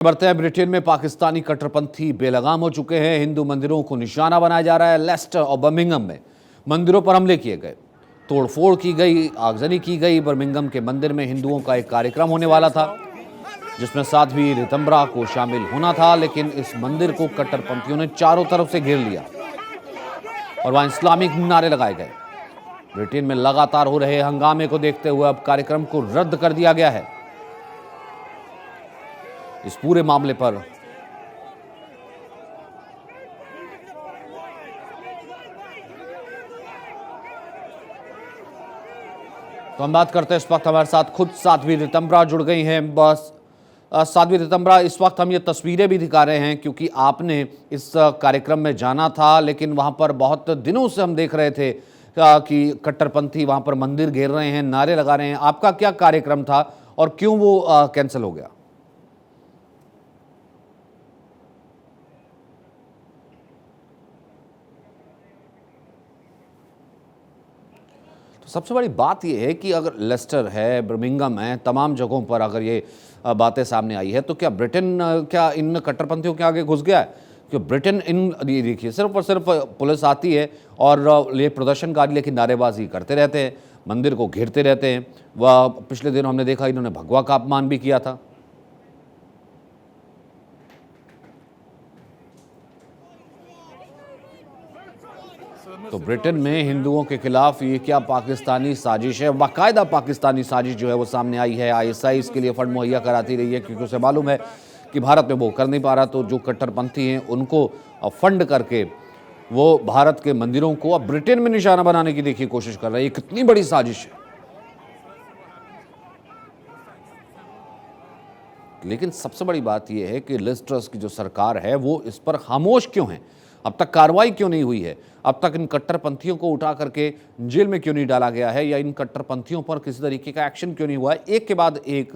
बढ़ते हैं। ब्रिटेन में पाकिस्तानी कट्टरपंथी बेलगाम हो चुके हैं। हिंदू मंदिरों को निशाना बनाया जा रहा है। लेस्टर और बर्मिंघम में मंदिरों पर हमले किए गए, तोड़फोड़ की गई, आगजनी की गई। बर्मिंघम के मंदिर में हिंदुओं का एक कार्यक्रम होने वाला था जिसमें साध्वी रितंबरा को शामिल होना था, लेकिन इस मंदिर को कट्टरपंथियों ने चारों तरफ से घेर लिया और वहां इस्लामिक नारे लगाए गए। ब्रिटेन में लगातार हो रहे हंगामे को देखते हुए अब कार्यक्रम को रद्द कर दिया गया है। इस पूरे मामले पर तो हम बात करते हैं। इस वक्त हमारे साथ खुद साध्वी रितंबरा जुड़ गई हैं। बस साध्वी रितंबरा, इस वक्त हम ये तस्वीरें भी दिखा रहे हैं क्योंकि आपने इस कार्यक्रम में जाना था, लेकिन वहां पर बहुत दिनों से हम देख रहे थे कि कट्टरपंथी वहां पर मंदिर घेर रहे हैं, नारे लगा रहे हैं। आपका क्या कार्यक्रम था और क्यों वो कैंसिल हो गया? सबसे बड़ी बात यह है कि अगर लेस्टर है, बर्मिंघम है, तमाम जगहों पर अगर ये बातें सामने आई है तो क्या ब्रिटेन क्या इन कट्टरपंथियों के आगे घुस गया है? कि ब्रिटेन इन देखिए सिर्फ और सिर्फ पुलिस आती है और ये प्रदर्शनकारी लेकिन नारेबाजी करते रहते हैं, मंदिर को घेरते रहते हैं। वह पिछले दिनों हमने देखा इन्होंने भगवा का अपमान भी किया था। तो ब्रिटेन में हिंदुओं के खिलाफ ये क्या पाकिस्तानी साजिश है? बाकायदा पाकिस्तानी साजिश जो है वो सामने आई है। आईएसआई इसके लिए फंड मुहैया कराती रही है क्योंकि उसे मालूम है कि भारत में वो कर नहीं पा रहा, तो जो कट्टरपंथी हैं उनको फंड करके वो भारत के मंदिरों को अब ब्रिटेन में निशाना बनाने की देखिए कोशिश कर रहे हैं। ये कितनी बड़ी साजिश है। लेकिन सबसे बड़ी बात यह है कि लिज ट्रस की जो सरकार है वो इस पर खामोश क्यों है? अब तक कार्रवाई क्यों नहीं हुई है? अब तक इन कट्टरपंथियों को उठा करके जेल में क्यों नहीं डाला गया है, या इन कट्टरपंथियों पर किसी तरीके का एक्शन क्यों नहीं हुआ है? एक के बाद एक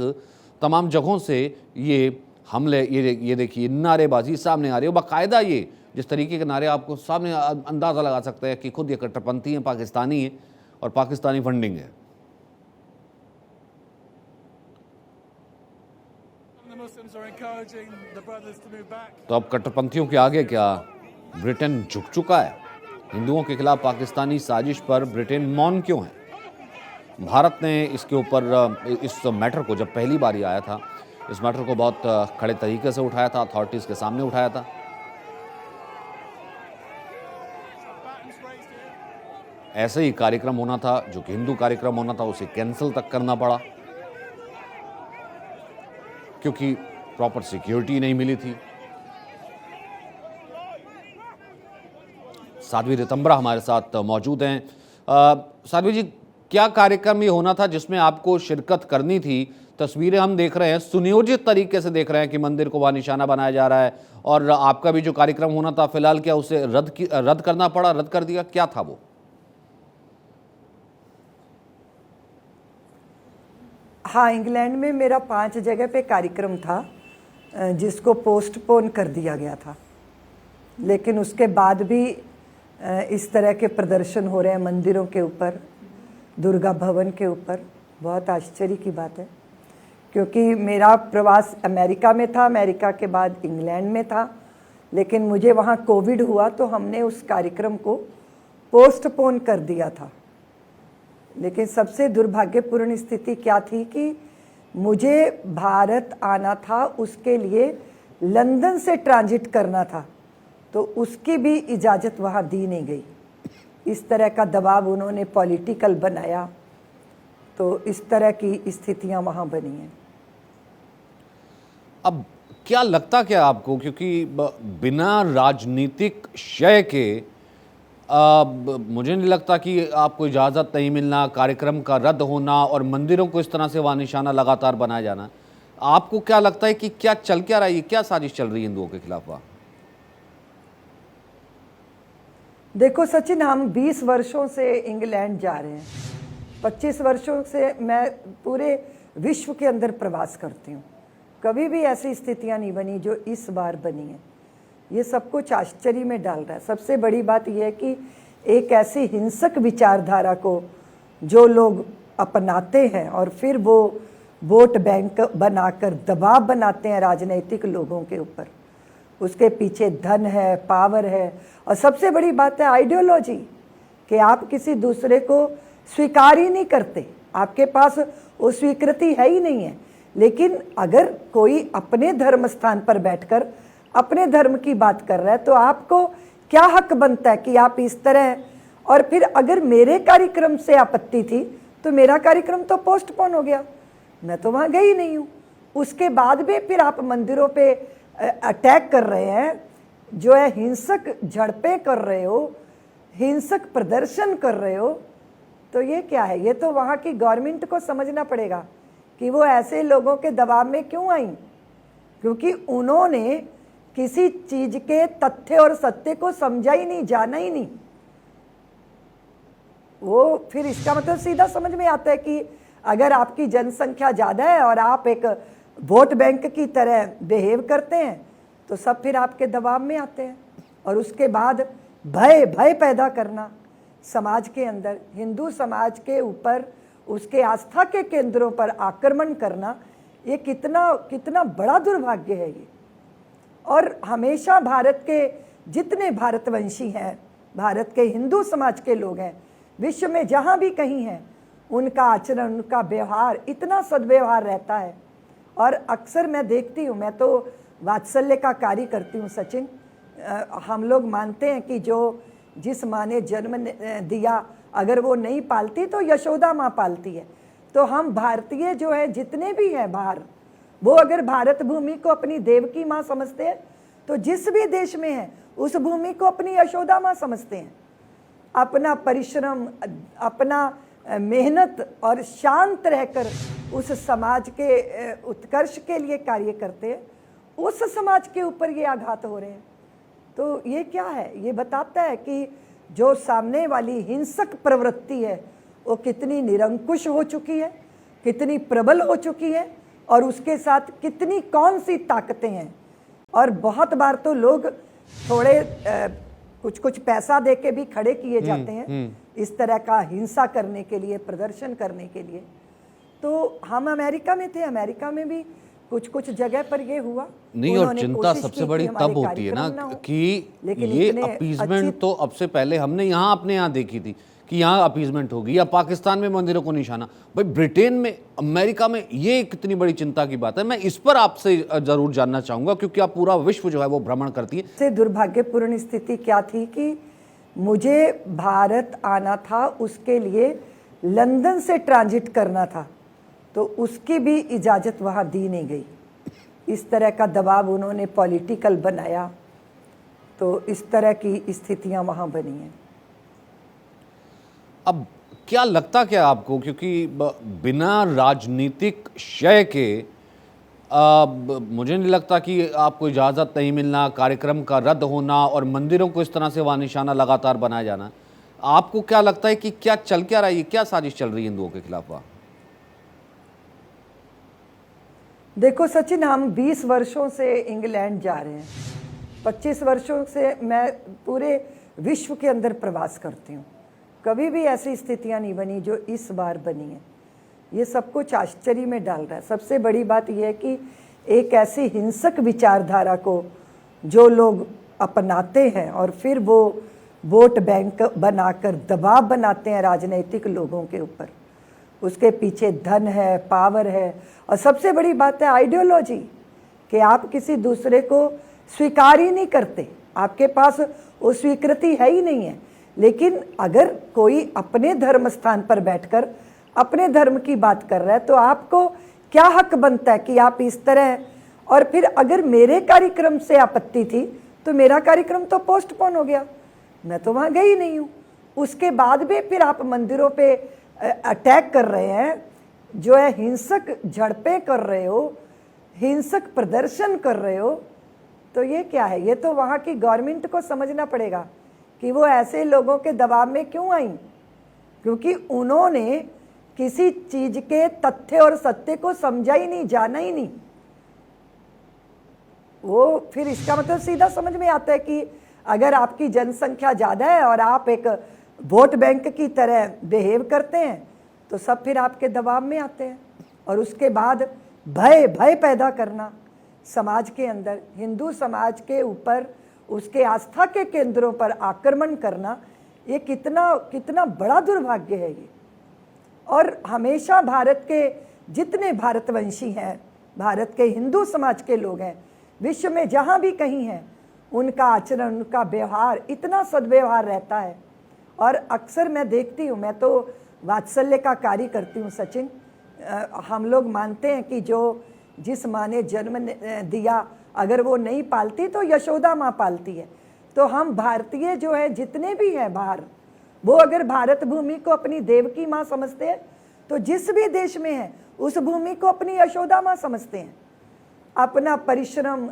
तमाम जगहों से ये हमले, ये देखिए नारेबाजी सामने आ रही है। बाकायदा ये जिस तरीके के नारे, आपको सामने अंदाज़ा लगा सकते हैं कि खुद ये कट्टरपंथी हैं, पाकिस्तानी हैं और पाकिस्तानी फंडिंग है। तो अब कट्टरपंथियों के आगे क्या ब्रिटेन झुक चुका है? हिंदुओं के खिलाफ पाकिस्तानी साजिश पर ब्रिटेन मौन क्यों है? भारत ने इसके ऊपर इस मैटर को जब पहली बार आया था, इस मैटर को बहुत खड़े तरीके से उठाया था, अथॉरिटीज़ के सामने उठाया था। ऐसे ही कार्यक्रम होना था, जो कि हिंदू कार्यक्रम होना था, उसे कैंसिल तक करना पड़ा क्योंकि प्रॉपर सिक्योरिटी नहीं मिली थी। साध्वी रितंबरा हमारे साथ मौजूद हैं। साध्वी जी, क्या कार्यक्रम ये होना था जिसमें आपको शिरकत करनी थी? तस्वीरें हम देख रहे हैं, सुनियोजित तरीके से देख रहे हैं कि मंदिर को वहां निशाना बनाया जा रहा है, और आपका भी जो कार्यक्रम होना था फिलहाल क्या उसे रद्द करना पड़ा, रद्द कर दिया? क्या था वो? हाँ, इंग्लैंड में मेरा 5 जगह पे कार्यक्रम था जिसको पोस्टपोन कर दिया गया था, लेकिन उसके बाद भी इस तरह के प्रदर्शन हो रहे हैं मंदिरों के ऊपर, दुर्गा भवन के ऊपर। बहुत आश्चर्य की बात है क्योंकि मेरा प्रवास अमेरिका में था, अमेरिका के बाद इंग्लैंड में था, लेकिन मुझे वहाँ कोविड हुआ तो हमने उस कार्यक्रम को पोस्टपोन कर दिया था। लेकिन सबसे दुर्भाग्यपूर्ण स्थिति क्या थी कि मुझे भारत आना था, उसके लिए लंदन से ट्रांजिट करना था, तो उसकी भी इजाज़त वहाँ दी नहीं गई। इस तरह का दबाव उन्होंने पॉलिटिकल बनाया, तो इस तरह की स्थितियाँ वहाँ बनी हैं। अब क्या लगता क्या आपको, क्योंकि बिना राजनीतिक शय के मुझे नहीं लगता कि आपको इजाज़त नहीं मिलना, कार्यक्रम का रद्द होना और मंदिरों को इस तरह से वहाँ निशाना लगातार बनाया जाना, आपको क्या लगता है कि क्या चल क्या रहा है? क्या साजिश चल रही है हिंदुओं के खिलाफ वहाँ? देखो सचिन, हम 20 वर्षों से इंग्लैंड जा रहे हैं, 25 वर्षों से मैं पूरे विश्व के अंदर प्रवास करती हूँ। कभी भी ऐसी स्थितियाँ नहीं बनी जो इस बार बनी है। ये सब कुछ आश्चर्य में डाल रहा है। सबसे बड़ी बात यह है कि एक ऐसी हिंसक विचारधारा को जो लोग अपनाते हैं और फिर वो वोट बैंक बनाकर दबाव बनाते हैं राजनीतिक लोगों के ऊपर। उसके पीछे धन है, पावर है, और सबसे बड़ी बात है आइडियोलॉजी, कि आप किसी दूसरे को स्वीकार ही नहीं करते, आपके पास वो स्वीकृति है ही नहीं है। लेकिन अगर कोई अपने धर्म स्थान पर बैठकर अपने धर्म की बात कर रहा है तो आपको क्या हक बनता है कि आप इस तरह। और फिर अगर मेरे कार्यक्रम से आपत्ति थी तो मेरा कार्यक्रम तो पोस्टपोन हो गया, मैं तो वहाँ गई नहीं हूँ। उसके बाद भी फिर आप मंदिरों पे अटैक कर रहे हैं, जो है हिंसक झड़पें कर रहे हो, हिंसक प्रदर्शन कर रहे हो, तो ये क्या है? ये तो वहाँ की गवर्नमेंट को समझना पड़ेगा कि वो ऐसे लोगों के दबाव में क्यों आई, क्योंकि उन्होंने किसी चीज के तथ्य और सत्य को समझा ही नहीं, जाना ही नहीं। वो फिर इसका मतलब सीधा समझ में आता है कि अगर आपकी जनसंख्या ज़्यादा है और आप एक वोट बैंक की तरह बिहेव करते हैं तो सब फिर आपके दबाव में आते हैं। और उसके बाद भय पैदा करना समाज के अंदर, हिंदू समाज के ऊपर, उसके आस्था के केंद्रों पर आक्रमण करना, ये कितना बड़ा दुर्भाग्य है ये। और हमेशा भारत के जितने भारतवंशी हैं, भारत के हिंदू समाज के लोग हैं, विश्व में जहाँ भी कहीं हैं, उनका आचरण, उनका व्यवहार, इतना सद्व्यवहार रहता है। और अक्सर मैं देखती हूँ, मैं तो वात्सल्य का कार्य करती हूँ सचिन, हम लोग मानते हैं कि जिस माँ ने जन्म दिया अगर वो नहीं पालती तो यशोदा माँ पालती है। तो हम भारतीय जो है जितने भी हैं बाहर, वो अगर भारत भूमि को अपनी देव की माँ समझते हैं तो जिस भी देश में है उस भूमि को अपनी यशोदा माँ समझते हैं। अपना परिश्रम, अपना मेहनत और शांत रहकर उस समाज के उत्कर्ष के लिए कार्य करते हैं, उस समाज के ऊपर ये आघात हो रहे हैं। तो ये क्या है? ये बताता है कि जो सामने वाली हिंसक प्रवृत्ति है वो कितनी निरंकुश हो चुकी है, कितनी प्रबल हो चुकी है, और उसके साथ कितनी कौन सी ताकतें हैं। और बहुत बार तो लोग थोड़े कुछ पैसा दे के भी खड़े किए जाते हैं इस तरह का हिंसा करने के लिए, प्रदर्शन करने के लिए। तो हम अमेरिका में थे, अमेरिका में भी कुछ जगह पर ये हुआ नहीं। और चिंता सबसे बड़ी तब होती है ना कि ये अपीजमेंट तो अब से पहले हमने यहाँ अपने यहाँ देखी थी कि यहाँ अपीजमेंट होगी, या पाकिस्तान में मंदिरों को निशाना, भाई ब्रिटेन में, अमेरिका में, ये कितनी बड़ी चिंता की बात है। मैं इस पर आपसे जरूर जानना चाहूंगा क्योंकि आप पूरा विश्व जो है वो भ्रमण करती है। से दुर्भाग्यपूर्ण स्थिति क्या थी कि मुझे भारत आना था, उसके लिए लंदन से ट्रांजिट करना था, तो उसकी भी इजाज़त वहाँ दी नहीं गई। इस तरह का दबाव उन्होंने पॉलिटिकल बनाया, तो इस तरह की स्थितियाँ वहाँ बनी हैं। अब क्या लगता क्या आपको, क्योंकि बिना राजनीतिक शय के मुझे नहीं लगता कि आपको इजाज़त नहीं मिलना, कार्यक्रम का रद्द होना और मंदिरों को इस तरह से वहाँ निशाना लगातार बनाया जाना, आपको क्या लगता है कि क्या रहा है, क्या साजिश चल रही है हिंदुओं के खिलाफ वहाँ? देखो सचिन, हम 20 वर्षों से इंग्लैंड जा रहे हैं, 25 वर्षों से मैं पूरे विश्व के अंदर प्रवास करती हूँ। कभी भी ऐसी स्थितियाँ नहीं बनी जो इस बार बनी है। ये सब कुछ आश्चर्य में डाल रहा है। सबसे बड़ी बात यह है कि एक ऐसी हिंसक विचारधारा को जो लोग अपनाते हैं और फिर वो वोट बैंक बनाकर दबाव बनाते हैं राजनीतिक लोगों के ऊपर, उसके पीछे धन है, पावर है, और सबसे बड़ी बात है आइडियोलॉजी, कि आप किसी दूसरे को स्वीकार ही नहीं करते, आपके पास वो स्वीकृति है ही नहीं है। लेकिन अगर कोई अपने धर्म स्थान पर बैठकर अपने धर्म की बात कर रहा है तो आपको क्या हक बनता है कि आप इस तरह। और फिर अगर मेरे कार्यक्रम से आपत्ति थी तो मेरा कार्यक्रम तो पोस्टपोन हो गया, मैं तो वहाँ गई नहीं हूँ। उसके बाद भी फिर आप मंदिरों पे अटैक कर रहे हैं, जो है हिंसक झड़पें कर रहे हो, हिंसक प्रदर्शन कर रहे हो, तो ये क्या है? ये तो वहाँ की गवर्नमेंट को समझना पड़ेगा कि वो ऐसे लोगों के दबाव में क्यों आई, क्योंकि उन्होंने किसी चीज के तथ्य और सत्य को समझा ही नहीं, जाना ही नहीं। वो फिर इसका मतलब सीधा समझ में आता है कि अगर आपकी जनसंख्या ज़्यादा है और आप एक वोट बैंक की तरह बिहेव करते हैं तो सब फिर आपके दबाव में आते हैं। और उसके बाद भय पैदा करना समाज के अंदर, हिंदू समाज के ऊपर उसके आस्था के केंद्रों पर आक्रमण करना, ये कितना बड़ा दुर्भाग्य है ये। और हमेशा भारत के जितने भारतवंशी हैं, भारत के हिंदू समाज के लोग हैं, विश्व में जहाँ भी कहीं हैं, उनका आचरण, उनका व्यवहार, इतना सद्व्यवहार रहता है। और अक्सर मैं देखती हूँ, मैं तो वात्सल्य का कार्य करती हूँ सचिन, हम लोग मानते हैं कि जिस माँ ने जन्म दिया, अगर वो नहीं पालती तो यशोदा माँ पालती है। तो हम भारतीय जो है जितने भी हैं बाहर, वो अगर भारत भूमि को अपनी देवकी माँ समझते हैं, तो जिस भी देश में है उस भूमि को अपनी यशोदा माँ समझते हैं। अपना परिश्रम,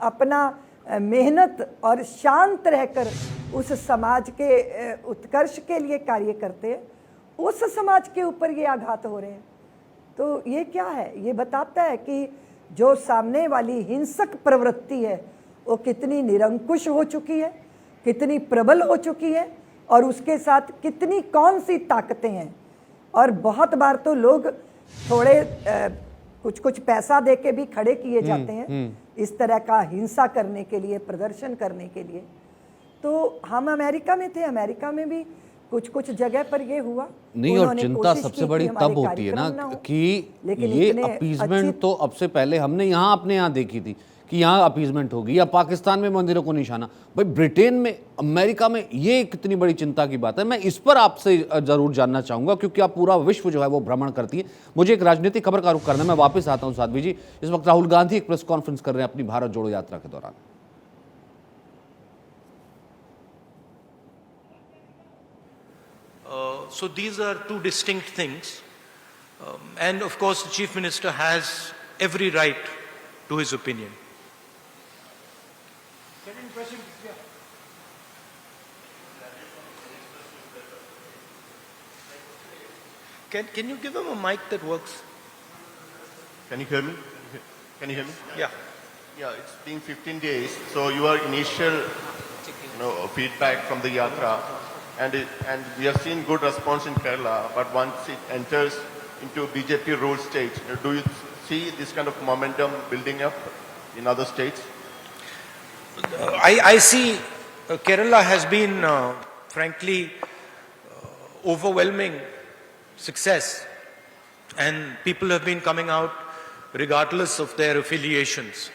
अपना मेहनत और शांत रहकर उस समाज के उत्कर्ष के लिए कार्य करते हैं, उस समाज के ऊपर ये आघात हो रहे हैं। तो ये क्या है? ये बताता है कि जो सामने वाली हिंसक प्रवृत्ति है वो कितनी निरंकुश हो चुकी है, कितनी प्रबल हो चुकी है, और उसके साथ कितनी कौन सी ताकतें हैं। और बहुत बार तो लोग थोड़े कुछ पैसा दे के भी खड़े किए जाते हैं इस तरह का हिंसा करने के लिए, प्रदर्शन करने के लिए। तो हम अमेरिका में थे, अमेरिका में भी कुछ जगह पर ये हुआ नहीं। और चिंता सबसे बड़ी तब होती है ना कि ये अपीजमेंट तो अब से पहले हमने यहाँ अपने यहाँ देखी थी कि यहाँ अपीजमेंट होगी, या पाकिस्तान में मंदिरों को निशाना, भाई ब्रिटेन में, अमेरिका में, ये कितनी बड़ी चिंता की बात है। मैं इस पर आपसे जरूर जानना चाहूंगा क्योंकि आप पूरा विश्व जो है वो भ्रमण करती है। मुझे एक राजनीतिक खबर का रुख करना है, मैं वापस आता हूँ साध्वी जी। इस वक्त राहुल गांधी एक प्रेस कॉन्फ्रेंस कर रहे हैं अपनी भारत जोड़ो यात्रा के दौरान। So these are two distinct things, and of course the Chief Minister has every right to his opinion. Can you give him a mic that works? Can you hear me? Can you hear me? Yeah. Yeah, it's been 15 days. So your initial feedback from the Yatra, and we have seen good response in Kerala, but once it enters into BJP ruled states, do you see this kind of momentum building up in other states? I see Kerala has been, frankly, overwhelming success, and people have been coming out regardless of their affiliations.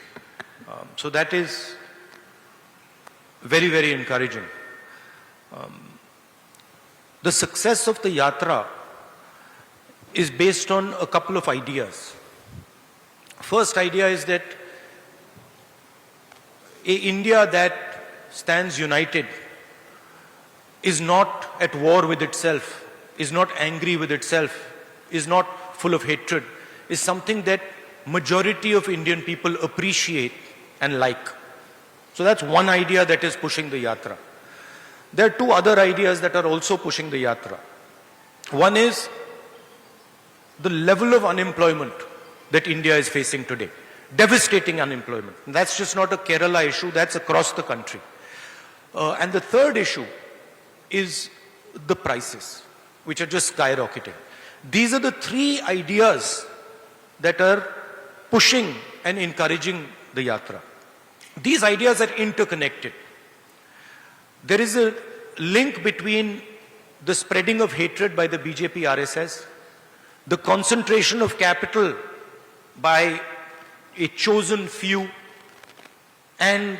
So that is very, very encouraging. The success of the Yatra is based on a couple of ideas. First idea is that an India that stands united is not at war with itself, is not angry with itself, is not full of hatred, is something that majority of Indian people appreciate and like. So that's one idea that is pushing the Yatra. There are two other ideas that are also pushing the Yatra. One is the level of unemployment that India is facing today. Devastating unemployment. And that's just not a Kerala issue, that's across the country. And the third issue is the prices, which are just skyrocketing. These are the three ideas that are pushing and encouraging the Yatra. These ideas are interconnected. There is a link between the spreading of hatred by the BJP RSS, the concentration of capital by a chosen few, and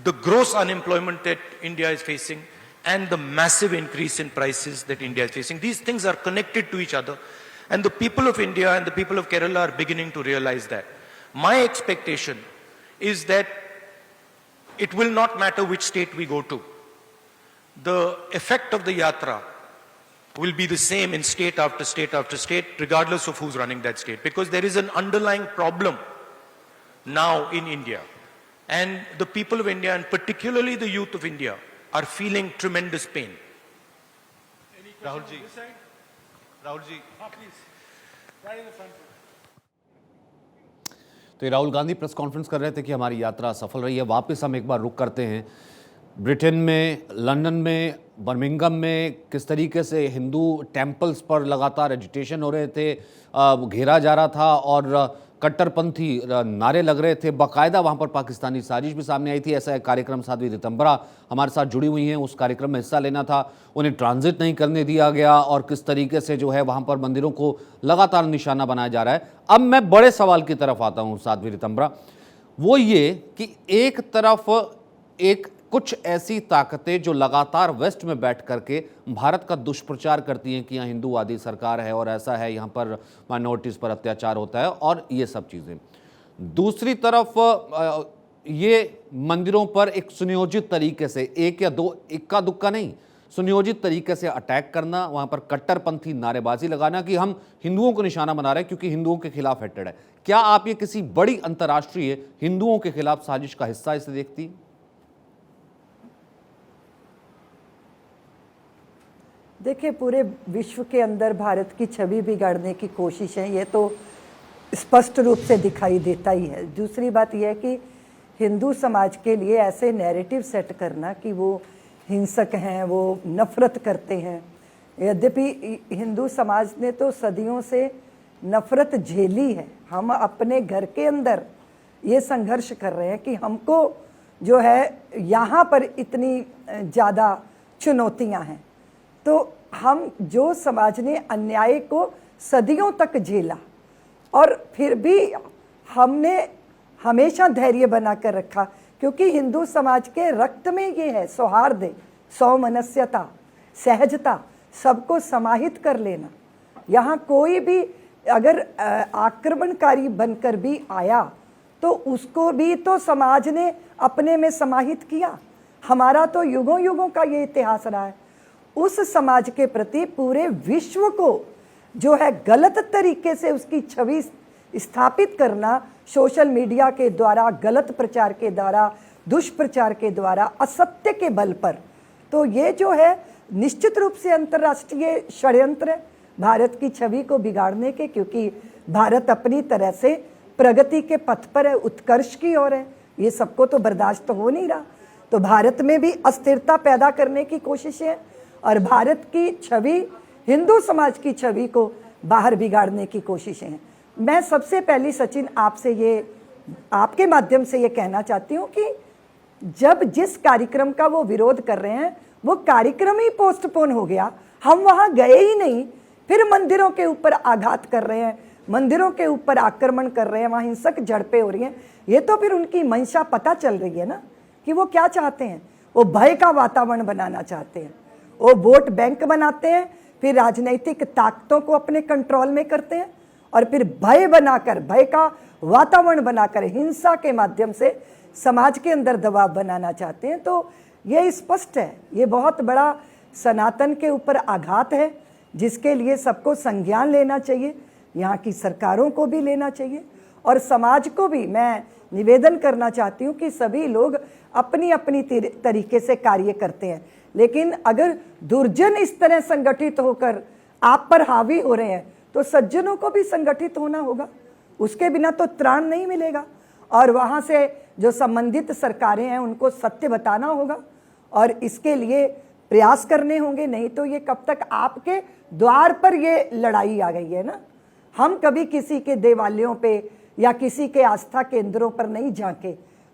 the gross unemployment that India is facing, and the massive increase in prices that India is facing. These things are connected to each other, and the people of India and the people of Kerala are beginning to realize that. My expectation is that it will not matter which state we go to. The effect of the Yatra will be the same in state after state after state, regardless of who's running that state, because there is an underlying problem now in India. And the people of India, and particularly the youth of India, are feeling tremendous pain. Rahulji. Rahulji. Please, right in the front. तो ये Rahul Gandhi press conference कर रहे थे कि हमारी यात्रा सफल रही है। वापस हम एक बार रुक करते हैं ब्रिटेन में, लंदन में, बर्मिंघम में किस तरीके से हिंदू टेम्पल्स पर लगातार एजिटेशन हो रहे थे, घेरा जा रहा था और कट्टरपंथी नारे लग रहे थे। बाकायदा वहाँ पर पाकिस्तानी साजिश भी सामने आई थी। ऐसा एक कार्यक्रम साध्वी रितंबरा हमारे साथ जुड़ी हुई हैं, उस कार्यक्रम में हिस्सा लेना था, उन्हें ट्रांजिट नहीं करने दिया गया और किस तरीके से जो है वहाँ पर मंदिरों को लगातार निशाना बनाया जा रहा है। अब मैं बड़े सवाल की तरफ आता हूँ साध्वी रितंबरा, वो ये कि एक तरफ एक कुछ ऐसी ताकतें जो लगातार वेस्ट में बैठ करके भारत का दुष्प्रचार करती हैं कि यहाँ हिंदूवादी सरकार है और ऐसा है, यहाँ पर माइनॉरिटीज़ पर अत्याचार होता है और ये सब चीज़ें। दूसरी तरफ ये मंदिरों पर एक सुनियोजित तरीके से, एक या दो, इक्का दुक्का नहीं, सुनियोजित तरीके से अटैक करना, वहाँ पर कट्टरपंथी नारेबाजी लगाना कि हम हिंदुओं को निशाना बना रहे हैं क्योंकि हिंदुओं के खिलाफ हेटेड है। क्या आप ये किसी बड़ी अंतर्राष्ट्रीय हिंदुओं के खिलाफ साजिश का हिस्सा इसे देखती हैं? देखिए, पूरे विश्व के अंदर भारत की छवि बिगाड़ने की कोशिश है, ये तो स्पष्ट रूप से दिखाई देता ही है। दूसरी बात यह है कि हिंदू समाज के लिए ऐसे नैरेटिव सेट करना कि वो हिंसक हैं, वो नफरत करते हैं। यद्यपि हिंदू समाज ने तो सदियों से नफरत झेली है। हम अपने घर के अंदर ये संघर्ष कर रहे हैं कि हमको जो है यहाँ पर इतनी ज़्यादा चुनौतियाँ हैं, तो हम जो समाज ने अन्याय को सदियों तक झेला और फिर भी हमने हमेशा धैर्य बनाकर रखा, क्योंकि हिंदू समाज के रक्त में ये है सौहार्द, सौमनस्यता, सहजता, सबको समाहित कर लेना। यहाँ कोई भी अगर आक्रमणकारी बनकर भी आया तो उसको भी तो समाज ने अपने में समाहित किया। हमारा तो युगों युगों का ये इतिहास रहा है। उस समाज के प्रति पूरे विश्व को जो है गलत तरीके से उसकी छवि स्थापित करना, सोशल मीडिया के द्वारा, गलत प्रचार के द्वारा, दुष्प्रचार के द्वारा, असत्य के बल पर, तो ये जो है निश्चित रूप से अंतर्राष्ट्रीय षड्यंत्र है भारत की छवि को बिगाड़ने के, क्योंकि भारत अपनी तरह से प्रगति के पथ पर है, उत्कर्ष की ओर है। ये सबको तो बर्दाश्त हो नहीं रहा, तो भारत में भी अस्थिरता पैदा करने की कोशिश है और भारत की छवि, हिंदू समाज की छवि को बाहर बिगाड़ने की कोशिशें हैं। मैं सबसे पहली सचिन आपसे ये, आपके माध्यम से ये कहना चाहती हूँ कि जब जिस कार्यक्रम का वो विरोध कर रहे हैं वो कार्यक्रम ही पोस्टपोन हो गया, हम वहाँ गए ही नहीं, फिर मंदिरों के ऊपर आघात कर रहे हैं, मंदिरों के ऊपर आक्रमण कर रहे हैं, वहाँ हिंसक झड़पें हो रही हैं। ये तो फिर उनकी मंशा पता चल रही है ना कि वो क्या चाहते हैं। वो भय का वातावरण बनाना चाहते हैं, वो वोट बैंक बनाते हैं, फिर राजनीतिक ताकतों को अपने कंट्रोल में करते हैं और फिर भय बनाकर, भय का वातावरण बनाकर हिंसा के माध्यम से समाज के अंदर दबाव बनाना चाहते हैं। तो ये स्पष्ट है, ये बहुत बड़ा सनातन के ऊपर आघात है, जिसके लिए सबको संज्ञान लेना चाहिए, यहाँ की सरकारों को भी लेना चाहिए और समाज को भी मैं निवेदन करना चाहती हूँ कि सभी लोग अपनी अपनी तरीके से कार्य करते हैं, लेकिन अगर दुर्जन इस तरह संगठित होकर आप पर हावी हो रहे हैं तो सज्जनों को भी संगठित होना होगा, उसके बिना तो त्राण नहीं मिलेगा। और वहाँ से जो संबंधित सरकारें हैं उनको सत्य बताना होगा और इसके लिए प्रयास करने होंगे, नहीं तो ये कब तक आपके द्वार पर ये लड़ाई आ गई है ना। हम कभी किसी के देवालयों पे या किसी के आस्था केंद्रों पर नहीं झांके,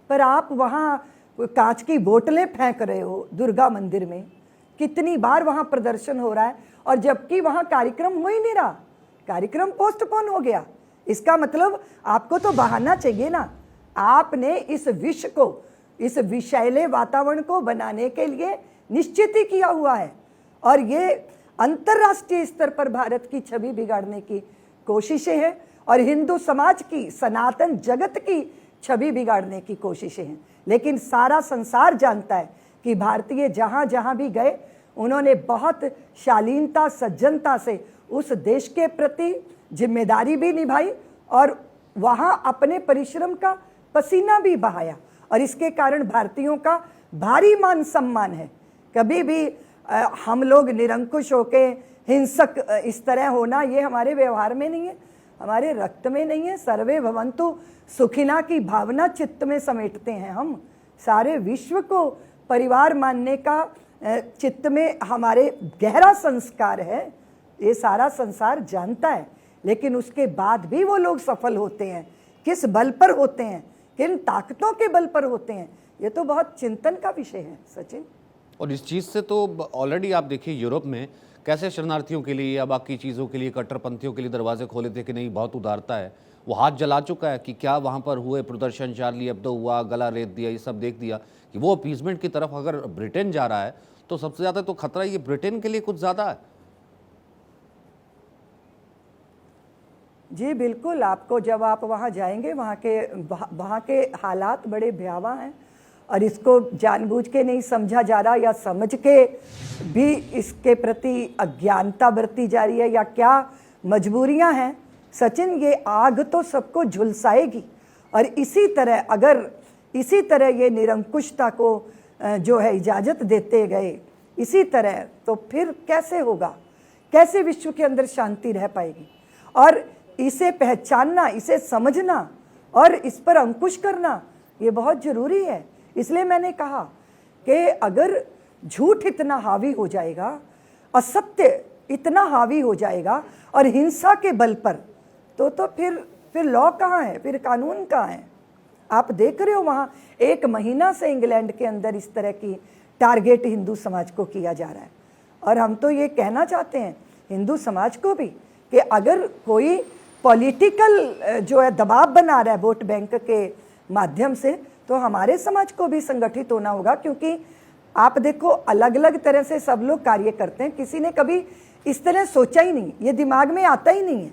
पर आप वहाँ कांच की बोतलें फेंक रहे हो दुर्गा मंदिर में, कितनी बार वहाँ प्रदर्शन हो रहा है और जबकि वहाँ कार्यक्रम हो ही नहीं रहा, कार्यक्रम पोस्टपोन हो गया। इसका मतलब आपको तो बहाना चाहिए ना। आपने इस विश्व को, इस विषैले वातावरण को बनाने के लिए निश्चित ही किया हुआ है और ये अंतर्राष्ट्रीय स्तर पर भारत की छवि बिगाड़ने की कोशिशें हैं और हिंदू समाज की, सनातन जगत की छवि बिगाड़ने की कोशिशें हैं। लेकिन सारा संसार जानता है कि भारतीय जहाँ जहाँ भी गए उन्होंने बहुत शालीनता, सज्जनता से उस देश के प्रति जिम्मेदारी भी निभाई और वहाँ अपने परिश्रम का पसीना भी बहाया और इसके कारण भारतीयों का भारी मान सम्मान है। कभी भी हम लोग निरंकुश होके हिंसक इस तरह होना, ये हमारे व्यवहार में नहीं है, हमारे रक्त में नहीं है। सर्वे भवन्तु सुखिना की भावना चित्त में समेटते हैं हम, सारे विश्व को परिवार मानने का चित्त में हमारे गहरा संस्कार है, ये सारा संसार जानता है, लेकिन उसके बाद भी वो लोग सफल होते हैं। किस बल पर होते हैं, किन ताकतों के बल पर होते हैं, ये तो बहुत चिंतन का विषय है सचिन। और इस चीज़ से तो ऑलरेडी आप देखिए यूरोप में कैसे शरणार्थियों के लिए या बाकी चीज़ों के लिए, कट्टरपंथियों के लिए दरवाजे खोले थे कि नहीं बहुत उदारता है, वो हाथ जला चुका है कि क्या वहाँ पर हुए प्रदर्शन, चार्ली एब्दो हुआ, गला रेत दिया, ये सब देख दिया कि वो अपीसमेंट की तरफ अगर ब्रिटेन जा रहा है तो सबसे ज़्यादा तो खतरा ये ब्रिटेन के लिए कुछ ज़्यादा है। जी बिल्कुल, आपको जब आप वहाँ जाएंगे वहाँ के हालात बड़े भयावह हैं और इसको जानबूझ के नहीं समझा जा रहा या समझ के भी इसके प्रति अज्ञानता बरती जा रही है या क्या मजबूरियां हैं। सचिन, ये आग तो सबको झुलसाएगी और इसी तरह अगर इसी तरह ये निरंकुशता को जो है इजाज़त देते गए इसी तरह, तो फिर कैसे होगा, कैसे विश्व के अंदर शांति रह पाएगी। और इसे पहचानना, इसे समझना और इस पर अंकुश करना ये बहुत ज़रूरी है। इसलिए मैंने कहा कि अगर झूठ इतना हावी हो जाएगा, असत्य इतना हावी हो जाएगा और हिंसा के बल पर, तो फिर लॉ कहाँ है, फिर कानून कहाँ है। आप देख रहे हो वहाँ 1 महीना से इंग्लैंड के अंदर इस तरह की टारगेट हिंदू समाज को किया जा रहा है। और हम तो ये कहना चाहते हैं हिंदू समाज को भी कि अगर कोई पॉलिटिकल जो है दबाव बना रहा है वोट बैंक के माध्यम से, तो हमारे समाज को भी संगठित होना होगा। क्योंकि आप देखो अलग अलग तरह से सब लोग कार्य करते हैं, किसी ने कभी इस तरह सोचा ही नहीं, ये दिमाग में आता ही नहीं है।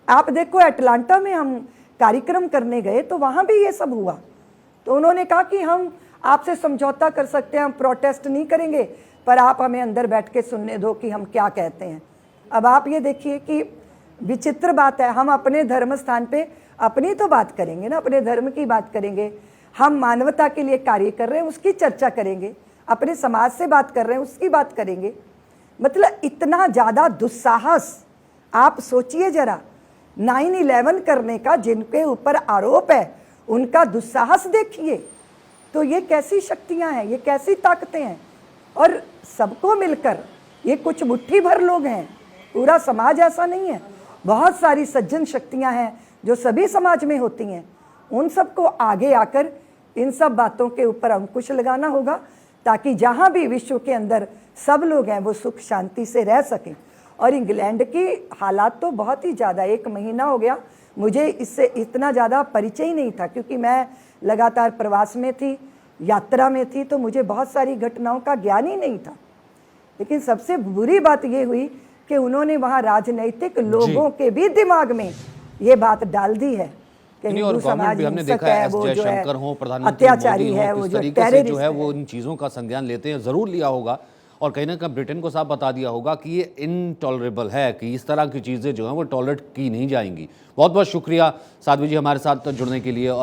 आप देखो अटलांटा में हम कार्यक्रम करने गए तो वहाँ भी ये सब हुआ, तो उन्होंने कहा कि हम आपसे समझौता कर सकते हैं, हम प्रोटेस्ट नहीं करेंगे, पर आप हमें अंदर बैठ के सुनने दो कि हम क्या कहते हैं। अब आप ये देखिए कि विचित्र बात है, हम अपने धर्म स्थान पे अपनी तो बात करेंगे ना, अपने धर्म की बात करेंगे, हम मानवता के लिए कार्य कर रहे हैं उसकी चर्चा करेंगे, अपने समाज से बात कर रहे हैं उसकी बात करेंगे। मतलब इतना ज़्यादा दुस्साहस, आप सोचिए जरा, 9/11 करने का जिनके ऊपर आरोप है उनका दुस्साहस देखिए। तो ये कैसी शक्तियां हैं, ये कैसी ताकतें हैं। और सबको मिलकर, ये कुछ मुट्ठी भर लोग हैं, पूरा समाज ऐसा नहीं है, बहुत सारी सज्जन शक्तियां हैं जो सभी समाज में होती हैं। उन सबको आगे आकर इन सब बातों के ऊपर अंकुश लगाना होगा, ताकि जहाँ भी विश्व के अंदर सब लोग हैं वो सुख शांति से रह सकें। और इंग्लैंड की हालात तो बहुत ही ज़्यादा, 1 महीना हो गया, मुझे इससे इतना ज़्यादा परिचय ही नहीं था, क्योंकि मैं लगातार प्रवास में थी, यात्रा में थी, तो मुझे बहुत सारी घटनाओं का ज्ञान ही नहीं था। लेकिन सबसे बुरी बात ये हुई कि उन्होंने वहाँ राजनीतिक लोगों के भी दिमाग में ये बात डाल दी है कि हिंदू समाज हिंसक है, वो जो है अत्याचारी है, वो जो टेररिस्ट है। वो इन चीज़ों का संज्ञान लेते हैं, ज़रूर लिया होगा और कहीं ना कहीं ब्रिटेन को साफ बता दिया होगा कि ये इनटॉलरेबल है, कि इस तरह की चीज़ें जो हैं वो टॉलरेट की नहीं जाएंगी। बहुत बहुत शुक्रिया साध्वी जी हमारे साथ जुड़ने के लिए। और